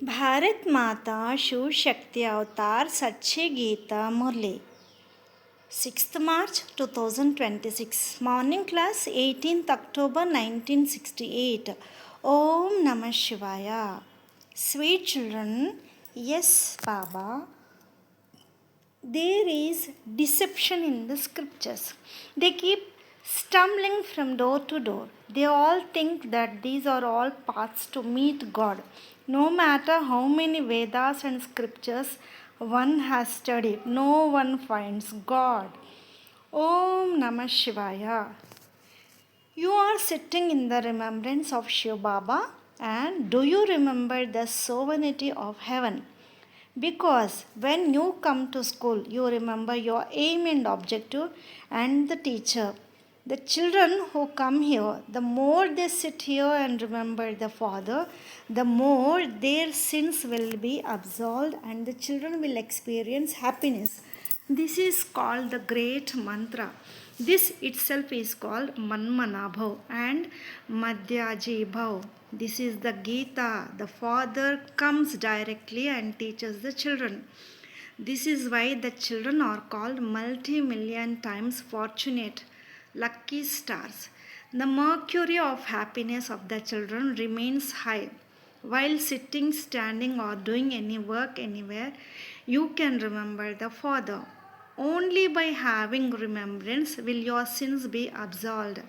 भारत माता शिव शक्ति अवतार सच्ची गीता मुरली 6th March 2026 Morning Class 18th October 1968 Om Namah Shivaya. Sweet children, yes Baba, there is deception in the scriptures. They keep stumbling from door to door. They all think that these are all paths to meet God. No matter how many Vedas and scriptures one has studied, no one finds God. Om Namah Shivaya. You are sitting in the remembrance of Shiv Baba, and do you remember the sovereignty of heaven? Because when you come to school, you remember your aim and objective and the teacher. The children who come here, the more they sit here and remember the Father, the more their sins will be absolved and the children will experience happiness. This is called the great mantra. This itself is called Manmanabhav and Madhyaji Bhav. This is the Geeta. The father comes directly and teaches the children. This is why the children are called multi-million times fortunate, lucky stars. The mercury of happiness of the children remains high. While sitting, standing, or doing any work anywhere, you can remember the Father. Only by having remembrance will your sins be absolved.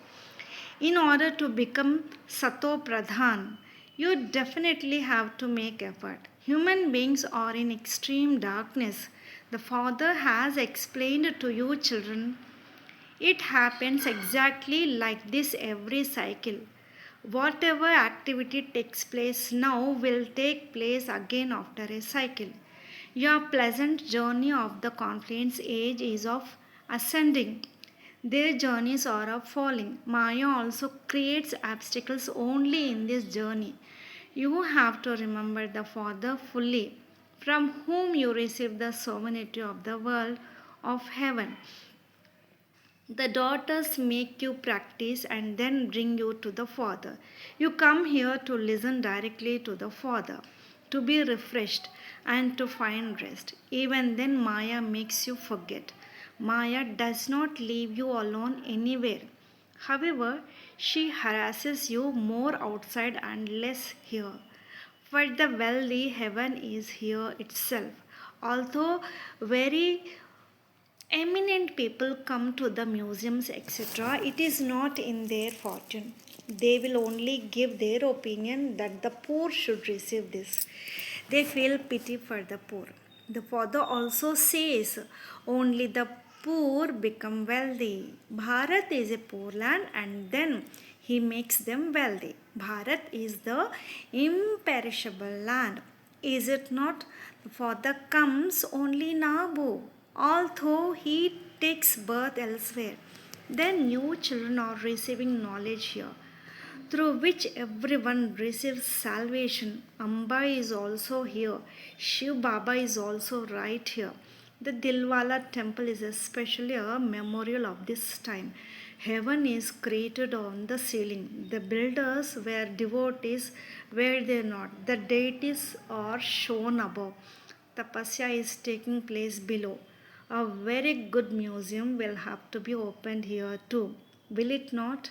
In order to become Sato Pradhan, you definitely have to make effort. Human beings are in extreme darkness. The Father has explained to you, children. It happens exactly like this every cycle. Whatever activity takes place now will take place again after a cycle. Your pleasant journey of the confluence age is of ascending. Their journeys are of falling. Maya also creates obstacles only in this journey. You have to remember the Father fully, from whom you receive the sovereignty of the world of heaven. The daughters make you practice and then bring you to the Father. You come here to listen directly to the Father, to be refreshed and to find rest. Even then, Maya makes you forget. Maya does not leave you alone anywhere. However, she harasses you more outside and less here. For the wealthy, heaven is here itself. Although very eminent people come to the museums, etc., it is not in their fortune. They will only give their opinion that the poor should receive this. They feel pity for the poor. The Father also says only the poor become wealthy. Bharat is a poor land and then he makes them wealthy. Bharat is the imperishable land. Is it not? The Father comes only in Abu, although he takes birth elsewhere. Then new children are receiving knowledge here, through which everyone receives salvation. Amba is also here. Shiv Baba is also right here. The Dilwala temple is especially a memorial of this time. Heaven is created on the ceiling. The builders were devotees, were they not? The deities are shown above. Tapasya is taking place below. A very good museum will have to be opened here too. Will it not?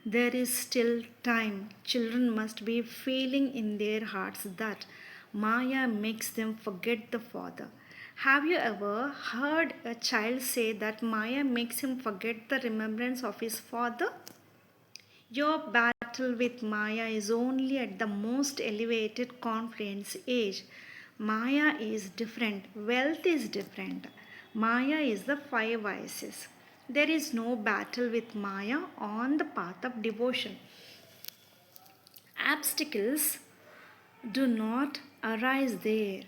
There is still time. Children must be feeling in their hearts that Maya makes them forget the Father. Have you ever heard a child say that Maya makes him forget the remembrance of his Father? Your battle with Maya is only at the most elevated confluence age. Maya is different, wealth is different. Maya is the five vices. There is no battle with Maya on the path of devotion. Obstacles do not arise there.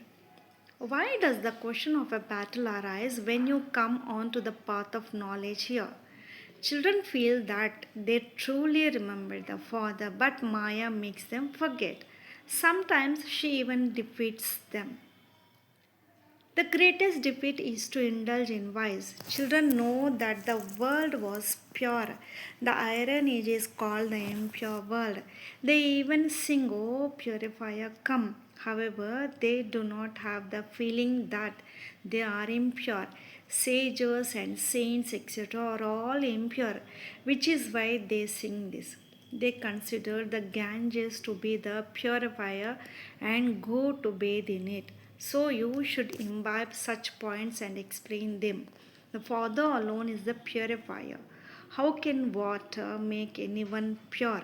Why does the question of a battle arise when you come onto the path of knowledge here? Children feel that they truly remember the Father, but Maya makes them forget. Sometimes she even defeats them. The greatest defeat is to indulge in vice. Children know that the world was pure. The iron age is called the impure world. They even sing, "O purifier, come." However, they do not have the feeling that they are impure. Sages and saints, etc., are all impure, which is why they sing this. They consider the Ganges to be the purifier and go to bathe in it. So you should imbibe such points and explain them. The Father alone is the purifier. How can water make anyone pure?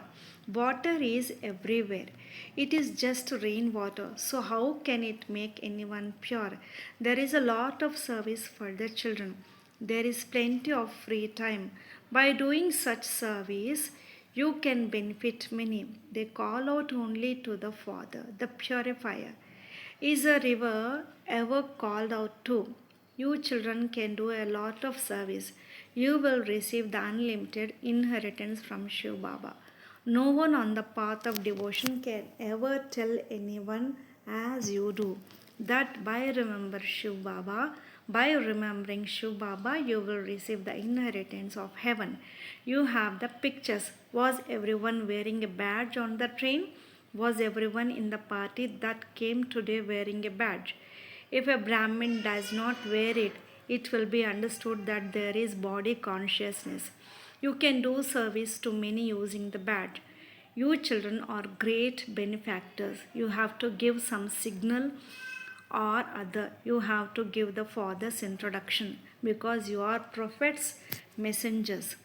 Water is everywhere. It is just rainwater. So how can it make anyone pure? There is a lot of service for the children. There is plenty of free time. By doing such service, you can benefit many. They call out only to the Father, the purifier. Is a river ever called out to? You children can do a lot of service. You will receive the unlimited inheritance from Shiv Baba. No one on the path of devotion can ever tell anyone as you do that by remembering Shiv Baba, you will receive the inheritance of heaven. You have the pictures. Was everyone wearing a badge on the train? Was everyone in the party that came today wearing a badge? If a Brahmin does not wear it, it will be understood that there is body consciousness. You can do service to many using the badge. You children are great benefactors. You have to give some signal or other. You have to give the Father's introduction because you are prophets, messengers.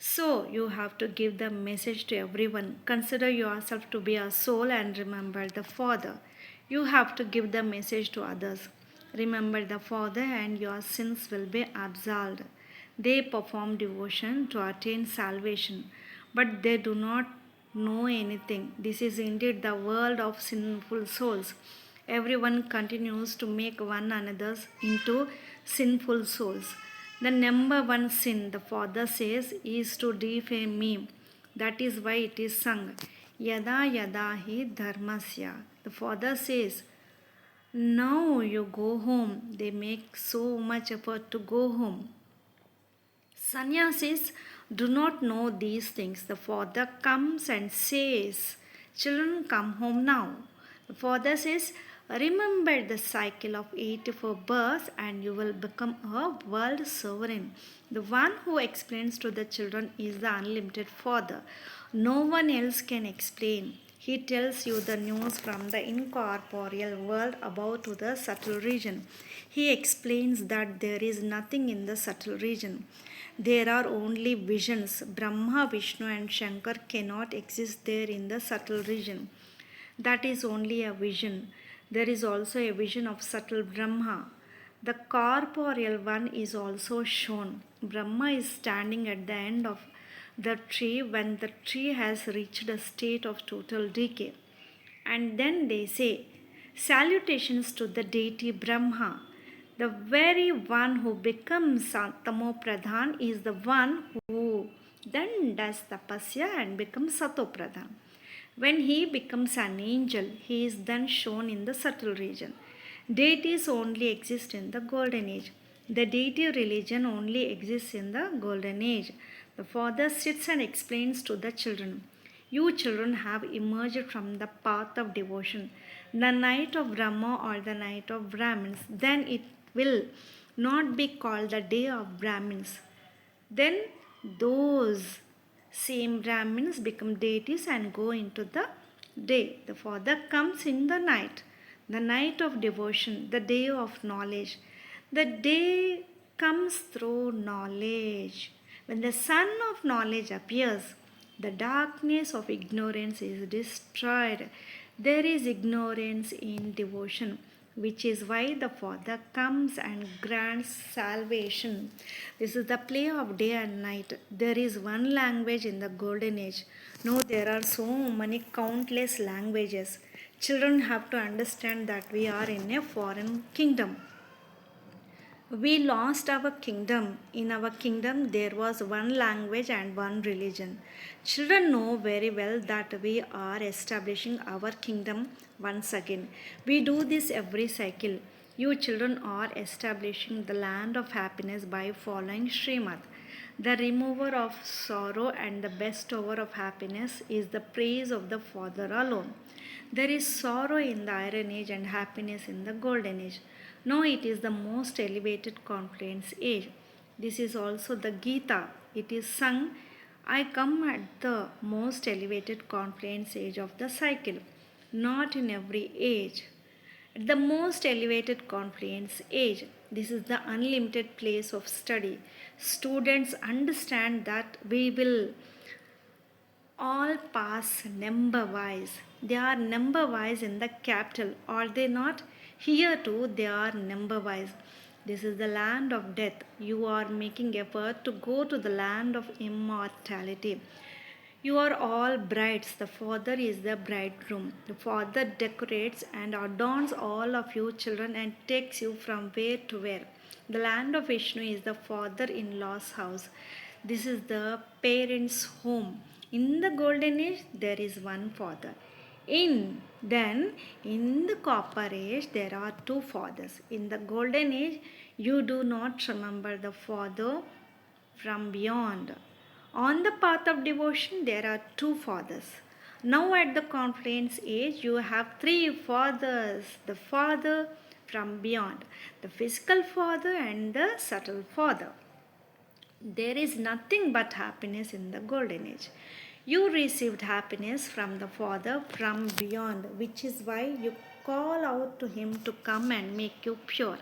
So you have to give the message to everyone. Consider yourself to be a soul and remember the Father. You have to give the message to others. Remember the Father and your sins will be absolved. They perform devotion to attain salvation, but they do not know anything. This is indeed the world of sinful souls. Everyone continues to make one another into sinful souls. The number one sin, the Father says, is to defame me. That is why it is sung. Yada yada hi dharmasya. The Father says, now you go home. They make so much effort to go home. Sannyasis do not know these things. The Father comes and says, children, come home now. The Father says, remember the cycle of 84 births and you will become a world sovereign. The one who explains to the children is the unlimited Father. No one else can explain. He tells you the news from the incorporeal world above to the subtle region. He explains that there is nothing in the subtle region. There are only visions. Brahma, Vishnu and Shankar cannot exist there in the subtle region. That is only a vision. There is also a vision of subtle Brahma. The corporeal one is also shown. Brahma is standing at the end of the tree when the tree has reached a state of total decay. And then they say, salutations to the deity Brahma. The very one who becomes Tamo Pradhan is the one who then does tapasya and becomes Sato Pradhan. When he becomes an angel, he is then shown in the subtle region. Deities only exist in the golden age. The deity religion only exists in the golden age. The Father sits and explains to the children. You children have emerged from the path of devotion, the night of Brahma or the night of Brahmins. Then it will not be called the day of Brahmins. Then those same Brahmins become deities and go into the day. The Father comes in the night of devotion, the day of knowledge. The day comes through knowledge. When the sun of knowledge appears, the darkness of ignorance is destroyed. There is ignorance in devotion, which is why the Father comes and grants salvation. This is the play of day and night. There is one language in the golden age. No, there are so many countless languages. Children have to understand that we are in a foreign kingdom. We lost our kingdom. In our kingdom, there was one language and one religion. Children know very well that we are establishing our kingdom once again. We do this every cycle. You children are establishing the land of happiness by following Srimad. The remover of sorrow and the bestower of happiness is the praise of the Father alone. There is sorrow in the Iron Age and happiness in the Golden Age. No, it is the most elevated confluence age. This is also the Geeta. It is sung, I come at the most elevated confluence age of the cycle, not in every age. At the most elevated confluence age, this is the unlimited place of study. Students understand that we will all pass number wise. They are number wise in the capital, are they not? Here too, they are number wise. This is the land of death. You are making effort to go to the land of immortality. You are all brides. The Father is the bridegroom. The Father decorates and adorns all of you children and takes you from where to where. The land of Vishnu is the father in law's house. This is the parents' home. In the golden age, there is one father. In the copper age, there are two fathers. In the golden age, you do not remember the father from beyond. On the path of devotion, there are two fathers. Now, at the confluence age, you have three fathers: the father from beyond, the physical father, and the subtle father. There is nothing but happiness in the golden age. You received happiness from the Father from beyond, which is why you call out to Him to come and make you pure.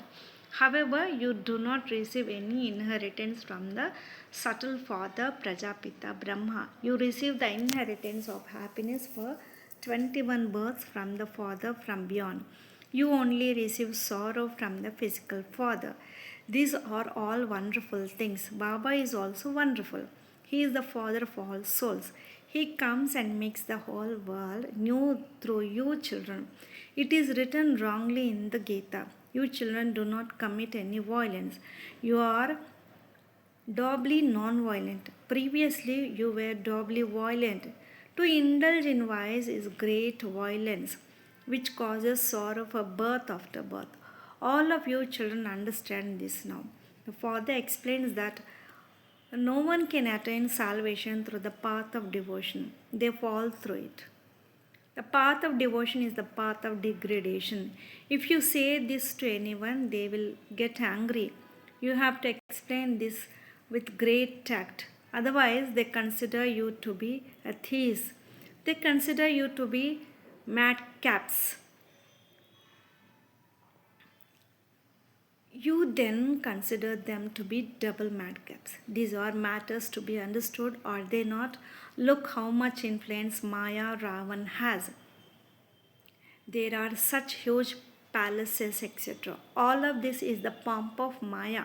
However, you do not receive any inheritance from the subtle Father Prajapita Brahma. You receive the inheritance of happiness for 21 births from the Father from beyond. You only receive sorrow from the physical Father. These are all wonderful things. Baba is also wonderful. He is the Father of all souls. He comes and makes the whole world new through you children. It is written wrongly in the Geeta. You children do not commit any violence. You are doubly non-violent. Previously, you were doubly violent. To indulge in vice is great violence, which causes sorrow for birth after birth. All of you children understand this now. The Father explains that no one can attain salvation through the path of devotion. They fall through it. The path of devotion is the path of degradation. If you say this to anyone, they will get angry. You have to explain this with great tact. Otherwise, they consider you to be atheists. They consider you to be madcaps. You then consider them to be double madcaps. These are matters to be understood, are they not? Look how much influence Maya Ravan has. There are such huge palaces, etc. All of this is the pomp of Maya.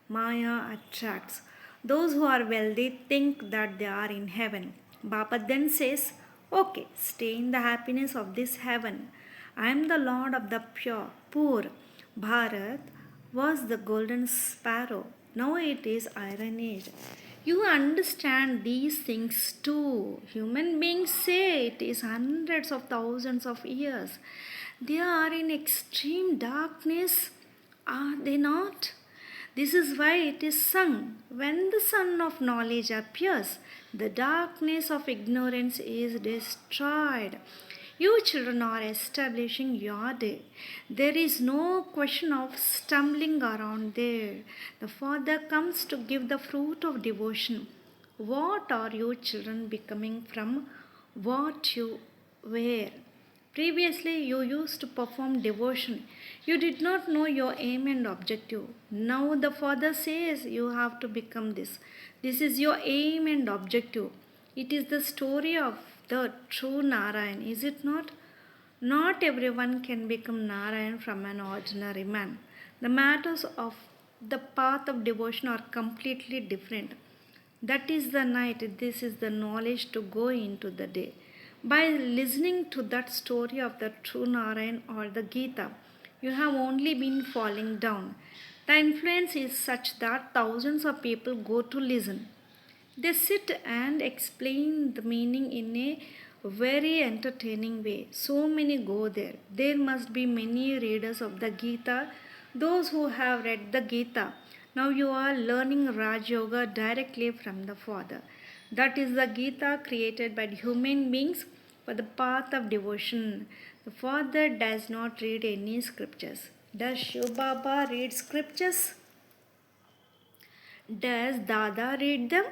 Maya attracts. Those who are wealthy think that they are in heaven. Baba then says, okay, stay in the happiness of this heaven. I am the Lord of the pure, poor. Bharat was the golden sparrow. Now it is Iron Age. You understand these things too. Human beings say it is hundreds of thousands of years. They are in extreme darkness, are they not? This is why it is sung. When the sun of knowledge appears, the darkness of ignorance is destroyed. You children are establishing your day. There is no question of stumbling around there. The Father comes to give the fruit of devotion. What are you children becoming from what you were? Previously, you used to perform devotion. You did not know your aim and objective. Now, the Father says you have to become this. This is your aim and objective. It is the story of the true Narayan, is it not? Not everyone can become Narayan from an ordinary man. The matters of the path of devotion are completely different. That is the night, this is the knowledge to go into the day. By listening to that story of the true Narayan or the Geeta, you have only been falling down. The influence is such that thousands of people go to listen. They sit and explain the meaning in a very entertaining way. So many go there. There must be many readers of the Geeta Those who have read the Geeta, now you are learning Raj Yoga directly from the Father. That is the Geeta created by human beings for the path of devotion. The Father does not read any scriptures. Does Shiv Baba read scriptures? Does Dada read them?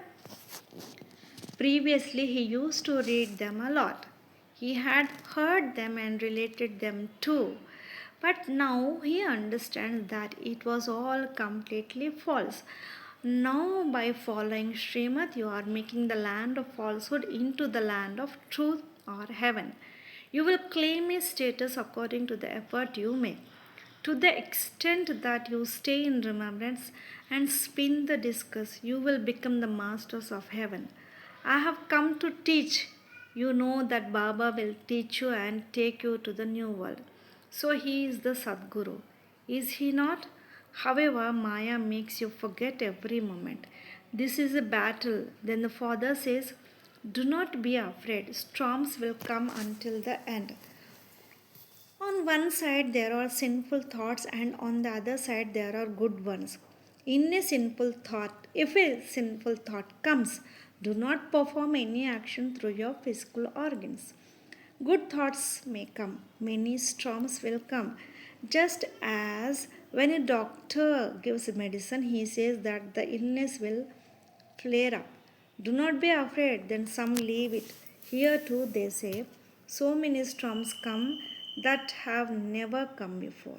Previously, he used to read them a lot. He had heard them and related them too. But now he understands that it was all completely false. Now, by following Srimad, you are making the land of falsehood into the land of truth or heaven. You will claim a status according to the effort you make. To the extent that you stay in remembrance and spin the discus, you will become the masters of heaven. I have come to teach. You know that Baba will teach you and take you to the new world. So he is the Sadguru. Is he not? However, Maya makes you forget every moment. This is a battle. Then the Father says, do not be afraid. Storms will come until the end. On one side, there are sinful thoughts, and on the other side, there are good ones. In a sinful thought, if a sinful thought comes, do not perform any action through your physical organs. Good thoughts may come, many storms will come. Just as when a doctor gives medicine, he says that the illness will flare up. Do not be afraid, then some leave it. Here too they say, so many storms come that have never come before.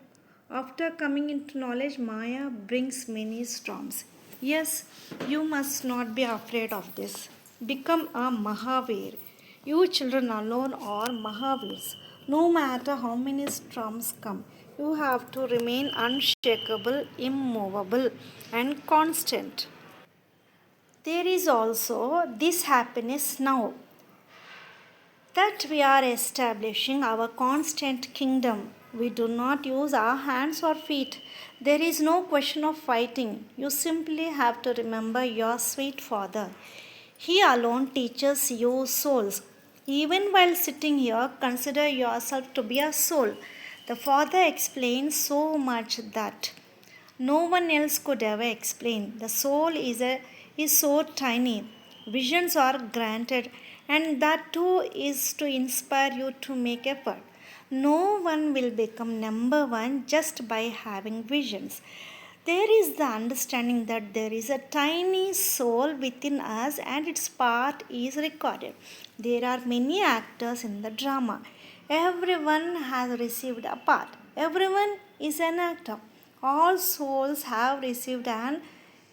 After coming into knowledge, Maya brings many storms. Yes, you must not be afraid of this. Become a Mahavir. You children alone are Mahavirs. No matter how many storms come, you have to remain unshakable, immovable, and constant. There is also this happiness now that we are establishing our constant kingdom. We do not use our hands or feet. There is no question of fighting. You simply have to remember your sweet Father. He alone teaches you souls. Even while sitting here, consider yourself to be a soul. The Father explains so much that no one else could ever explain. The soul is so tiny. Visions are granted, and that too is to inspire you to make effort. No one will become number one just by having visions. There is the understanding that there is a tiny soul within us and its part is recorded. There are many actors in the drama. Everyone has received a part. Everyone is an actor. All souls have received an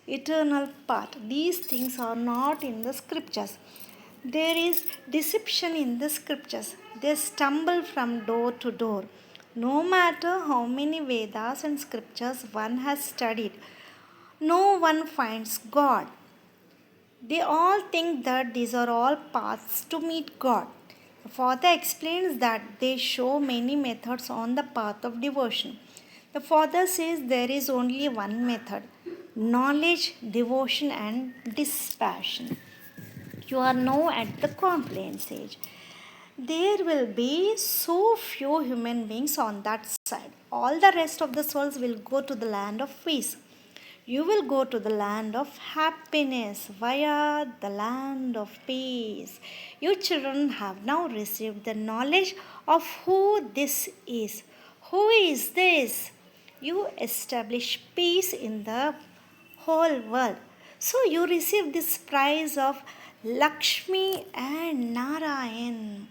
eternal part. These things are not in the scriptures. There is deception in the scriptures. They stumble from door to door. No matter how many Vedas and scriptures one has studied, no one finds God. They all think that these are all paths to meet God. The Father explains that they show many methods on the path of devotion. The Father says there is only one method: knowledge, devotion, and dispassion. You are now at the complaint stage. There will be so few human beings on that side. All the rest of the souls will go to the land of peace. You will go to the land of happiness via the land of peace. You children have now received the knowledge of who this is. Who is this? You establish peace in the whole world. So you receive this prize of Lakshmi and Narayan.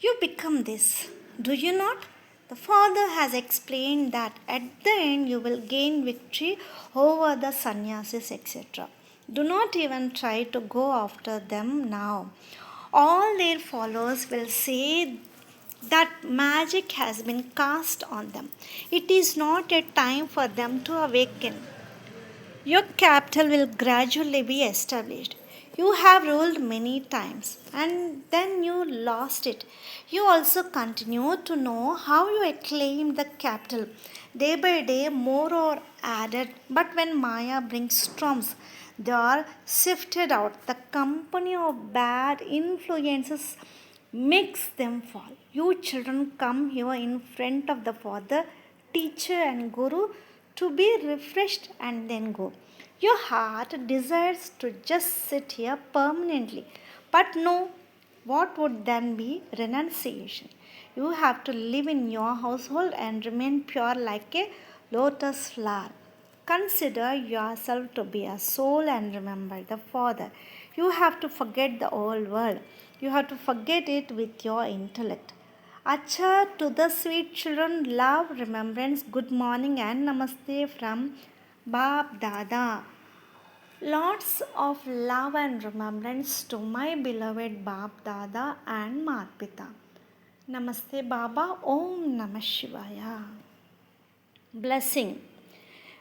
You become this, do you not? The Father has explained that at the end you will gain victory over the sannyasis, etc. Do not even try to go after them now. All their followers will say that magic has been cast on them. It is not a time for them to awaken. Your capital will gradually be established. You have ruled many times and then you lost it. You also continue to know how you acclaim the capital. Day by day, more are added, but when Maya brings storms, they are sifted out. The company of bad influences makes them fall. You children come here in front of the Father, teacher, and Guru to be refreshed and then go. Your heart desires to just sit here permanently. But no, what would then be renunciation? You have to live in your household and remain pure like a lotus flower. Consider yourself to be a soul and remember the Father. You have to forget the old world. You have to forget it with your intellect. Acha to the sweet children, love, remembrance, good morning and namaste from Bab Dada. Lots of love and remembrance to my beloved Bab Dada and Matpita. Namaste Baba, Om Namah Shivaya. Blessing.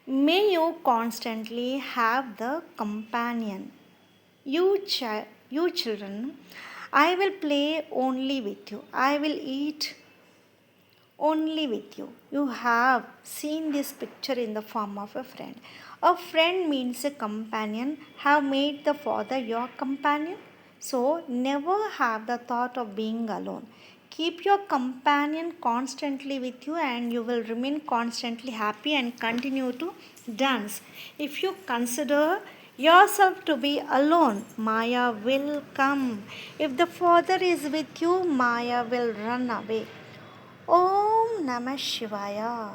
May you constantly have the companion. You children, I will play only with you. I will eat only with you. You have seen this picture in the form of a friend. A friend means a companion. Have made the Father your companion. So never have the thought of being alone. Keep your companion constantly with you and you will remain constantly happy and continue to dance. If you consider yourself to be alone, Maya will come. If the Father is with you, Maya will run away. Om Namah Shivaya.